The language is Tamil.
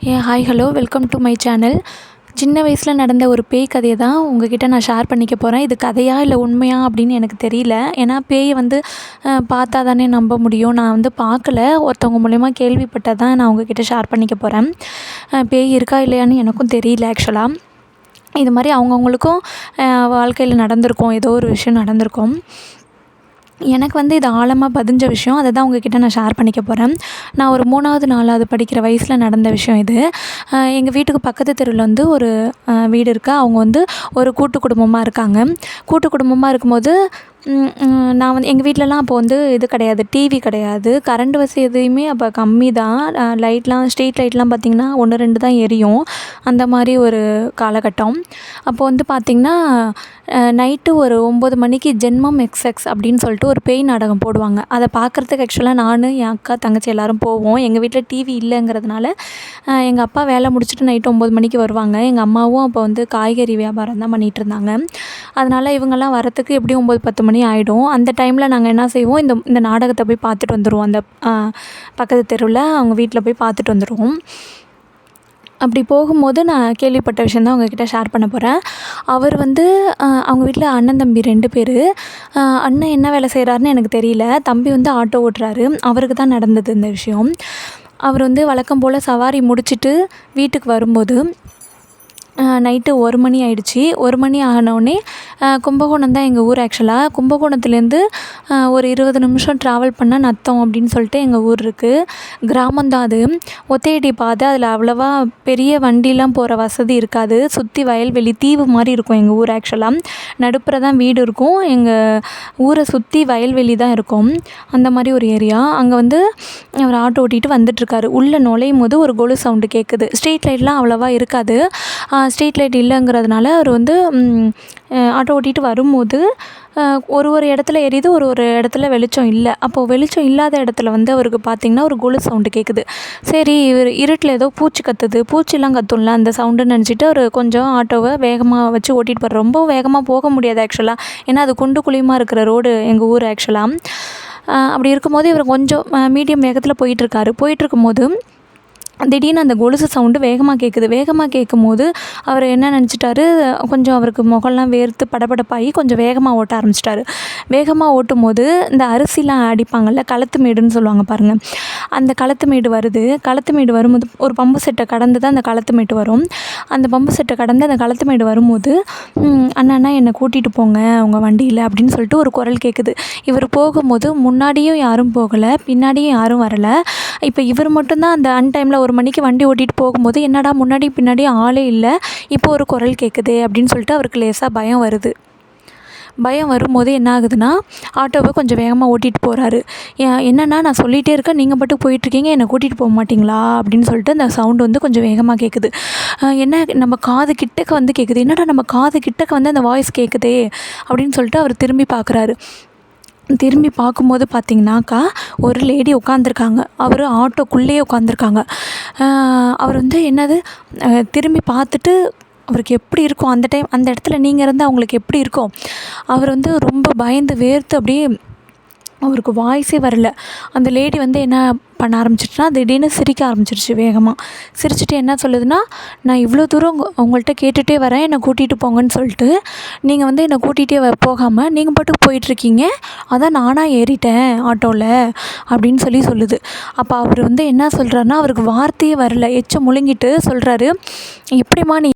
Hi hello welcome to my channel. சின்ன வயசில் நடந்த ஒரு பேய் கதையை தான் உங்ககிட்ட நான் ஷேர் பண்ணிக்க போகிறேன். இது கதையா இல்லை உண்மையா அப்படின்னு எனக்கு தெரியல. ஏன்னா பேயை வந்து பார்த்தா தானே நம்ப முடியும். நான் வந்து பார்க்கல, ஒருத்தவங்க மூலயமா கேள்விப்பட்டது தான் நான் உங்ககிட்ட ஷேர் பண்ணிக்க போகிறேன். பேய் இருக்கா இல்லையான்னு எனக்கும் தெரியல ஆக்சுவலாக. இது மாதிரி அவங்கவுங்களுக்கும் வாழ்க்கையில் நடந்திருக்கும், ஏதோ ஒரு விஷயம் நடந்திருக்கும். எனக்கு வந்து இது ஆழமாக பதிஞ்ச விஷயம். அதை தான் உங்ககிட்ட நான் ஷேர் பண்ணிக்க போகிறேன். நான் ஒரு 3வது 4வது படிக்கிற வயசில் நடந்த விஷயம் இது. எங்கள் வீட்டுக்கு பக்கத்து தெருவில் வந்து ஒரு வீடு இருக்குது. அவங்க வந்து ஒரு கூட்டு குடும்பமாக இருக்காங்க. கூட்டு குடும்பமாக இருக்கும்போது நான் வந்து எங்கள் வீட்டிலலாம் அப்போ வந்து இது கிடையாது, டிவி கிடையாது, கரண்ட் வசதியுமே அப்போ கம்மி தான். லைட்லாம் ஸ்ட்ரீட் லைட்லாம் பார்த்திங்கன்னா 1 2 தான் எரியும். அந்த மாதிரி ஒரு காலகட்டம். அப்போ வந்து பார்த்திங்கன்னா நைட்டு ஒரு 9 மணிக்கு ஜென்மம் எக்ஸ்எக்ஸ் அப்படின்னு சொல்லிட்டு ஒரு பேய் நாடகம் போடுவாங்க. அதை பார்க்குறதுக்கு ஆக்சுவலாக நான், என் அக்கா, தங்கச்சி எல்லோரும் போவோம். எங்கள் வீட்டில் டிவி இல்லைங்கிறதுனால எங்கள் அப்பா வேலை முடிச்சுட்டு நைட்டு 9 மணிக்கு வருவாங்க. எங்கள் அம்மாவும் அப்போ வந்து காய்கறி வியாபாரம் தான் பண்ணிகிட்ருந்தாங்க. அதனால் இவங்கெல்லாம் வரத்துக்கு எப்படியும் 9 10 மணி ஆகிடும். அந்த டைமில் நாங்கள் என்ன செய்வோம், இந்த நாடகத்தை போய் பார்த்துட்டு வந்துடுவோம். அந்த பக்கத்து தெருவில் அவங்க வீட்டில் போய் பார்த்துட்டு வந்துடுவோம். அப்படி போகும்போது நான் கேள்விப்பட்ட விஷயம் தான் உங்ககிட்ட ஷேர் பண்ண போகிறேன். அவர் வந்து அவங்க வீட்டில் அண்ணன் தம்பி 2 பேர். அண்ணன் என்ன வேலை செய்கிறாருன்னு எனக்கு தெரியல. தம்பி வந்து ஆட்டோ ஓட்டுறாரு. அவருக்கு தான் நடந்தது இந்த விஷயம். அவர் வந்து வழக்கம் போல் சவாரி முடிச்சுட்டு வீட்டுக்கு வரும்போது நைட்டு 1 மணி ஆகிடுச்சி. 1 மணி ஆனோடனே கும்பகோணம் தான் எங்கள் ஊர் ஆக்சுவலாக. கும்பகோணத்துலேருந்து ஒரு 20 நிமிஷம் ட்ராவல் பண்ணால் நத்தம் அப்படின்னு சொல்லிட்டு எங்கள் ஊர் இருக்குது. கிராமந்தான் அது. ஒத்தையடி பாதை. அதில் அவ்வளோவா பெரிய வண்டிலாம் போகிற வசதி இருக்காது. சுற்றி வயல்வெளி, தீவு மாதிரி இருக்கும் எங்கள் ஊர் ஆக்சுவலாக. நடுப்புற தான் வீடு இருக்கும். எங்கள் ஊரை சுற்றி வயல்வெளி தான் இருக்கும். அந்த மாதிரி ஒரு ஏரியா. அங்கே வந்து அவர் ஆட்டோ ஓட்டிகிட்டு வந்துட்டுருக்காரு. உள்ளே நுழையும் போது ஒரு கொலு சவுண்டு கேட்குது. ஸ்ட்ரீட் லைட்லாம் அவ்வளோவா இருக்காது. ஸ்ட்ரீட் லைட் இல்லைங்கிறதுனால அவர் வந்து ஆட்டோ ஓட்டிகிட்டு வரும்போது ஒரு இடத்துல எரியுது, ஒரு இடத்துல வெளிச்சம் இல்லை. அப்போது வெளிச்சம் இல்லாத இடத்துல வந்து அவருக்கு பார்த்திங்கன்னா ஒரு கொலு சவுண்டு கேட்குது. சரி, இவர் இருட்டில் ஏதோ பூச்சி கத்துது, பூச்சிலாம் கத்தும்ல அந்த சவுண்டுன்னு நினச்சிட்டு அவர் கொஞ்சம் ஆட்டோவை வேகமாக வச்சு ஓட்டிகிட்டு போகிறார். ரொம்ப வேகமாக போக முடியாது ஆக்சுவலாக. ஏன்னா அது குண்டு குழியுமாக இருக்கிற ரோடு எங்கள் ஊர் ஆக்சுவலாக. அப்படி இருக்கும்போது இவர் கொஞ்சம் மீடியம் வேகத்தில் போயிட்டுருக்கும்போது திடீர்னு அந்த கொலுசு சவுண்டு வேகமாக கேட்குது. வேகமாக கேட்கும்போது அவர் என்ன நினச்சிட்டாரு, கொஞ்சம் அவருக்கு முகம்லாம் வேர்த்து படபடப்பாகி கொஞ்சம் வேகமாக ஓட்ட ஆரம்பிச்சிட்டாரு. வேகமாக ஓட்டும்போது இந்த அரிசிலாம் அடிப்பாங்கள்ல, களத்து மேடுன்னு சொல்லுவாங்க பாருங்கள், அந்த களத்து மேடு வருது. களத்து மேடு வரும்போது ஒரு பம்பு செட்டை கடந்து தான் அந்த களத்து மேடு வரும். அந்த பம்பு செட்டை கடந்து அந்த களத்து மேடு வரும்போது அண்ணா என்னை கூட்டிகிட்டு போங்க உங்கள் வண்டியில் அப்படின்னு சொல்லிட்டு ஒரு குரல் கேட்குது. இவர் போகும்போது முன்னாடியும் யாரும் போகலை, பின்னாடியும் யாரும் வரலை. இப்போ இவர் மட்டும்தான் அந்த அன்டைமில் 1 மணிக்கு வண்டி ஓட்டிகிட்டு போகும்போது என்னடா முன்னாடி பின்னாடி ஆளே இல்லை, இப்போ ஒரு குரல் கேட்குது அப்படின்னு சொல்லிட்டு அவருக்கு லேசாக பயம் வருது. பயம் வரும்போது என்ன ஆகுதுன்னா, ஆட்டோவை கொஞ்சம் வேகமாக ஓட்டிகிட்டு போகிறாரு. என்னென்னா நான் சொல்லிகிட்டே இருக்கேன், நீங்கள் மட்டும் போயிட்டுருக்கீங்க, என்னை கூட்டிகிட்டு போக மாட்டிங்களா அப்படின்னு சொல்லிட்டு அந்த சவுண்டு வந்து கொஞ்சம் வேகமாக கேட்குது. என்ன நம்ம காது கிட்டக்க வந்து கேட்குது. என்னடா நம்ம காது கிட்டக்க வந்து அந்த வாய்ஸ் கேட்குதே அப்படின்னு சொல்லிட்டு அவர் திரும்பி பார்க்குறாரு. திரும்பி பார்க்கும்போது பார்த்திங்கனாக்கா ஒரு லேடி உட்காந்துருக்காங்க. அவர் ஆட்டோக்குள்ளேயே உட்காந்துருக்காங்க. அவர் வந்து என்னது திரும்பி பார்த்துட்டு அவருக்கு எப்படி இருக்கும் அந்த இடத்துல நீங்கள் இருந்தால் அவங்களுக்கு எப்படி இருக்கும்? அவர் வந்து ரொம்ப பயந்து வேர்த்து அப்படியே அவருக்கு வாய்ஸே வரல. அந்த லேடி வந்து என்ன பண்ண ஆரம்பிச்சிட்டுனா திடீர்னு சிரிக்க ஆரம்பிச்சிருச்சு வேகமாக. சிரிச்சுட்டு என்ன சொல்லுதுன்னா, நான் இவ்வளோ தூரம் உங்கள்கிட்ட கேட்டுகிட்டே வரேன், என்னை கூட்டிகிட்டு போங்கன்னு சொல்லிட்டு, நீங்கள் வந்து என்னை கூட்டிகிட்டே போகாமல் நீங்கள் பாட்டுக்கு போயிட்டுருக்கீங்க, அதான் நானாக ஏறிட்டேன் ஆட்டோவில் அப்படின்னு சொல்லுது. அப்போ அவர் வந்து என்ன சொல்கிறாருன்னா, அவருக்கு வார்த்தையே வரல, எச்ச முழுங்கிட்டு சொல்கிறாரு, எப்படிம்மா நீ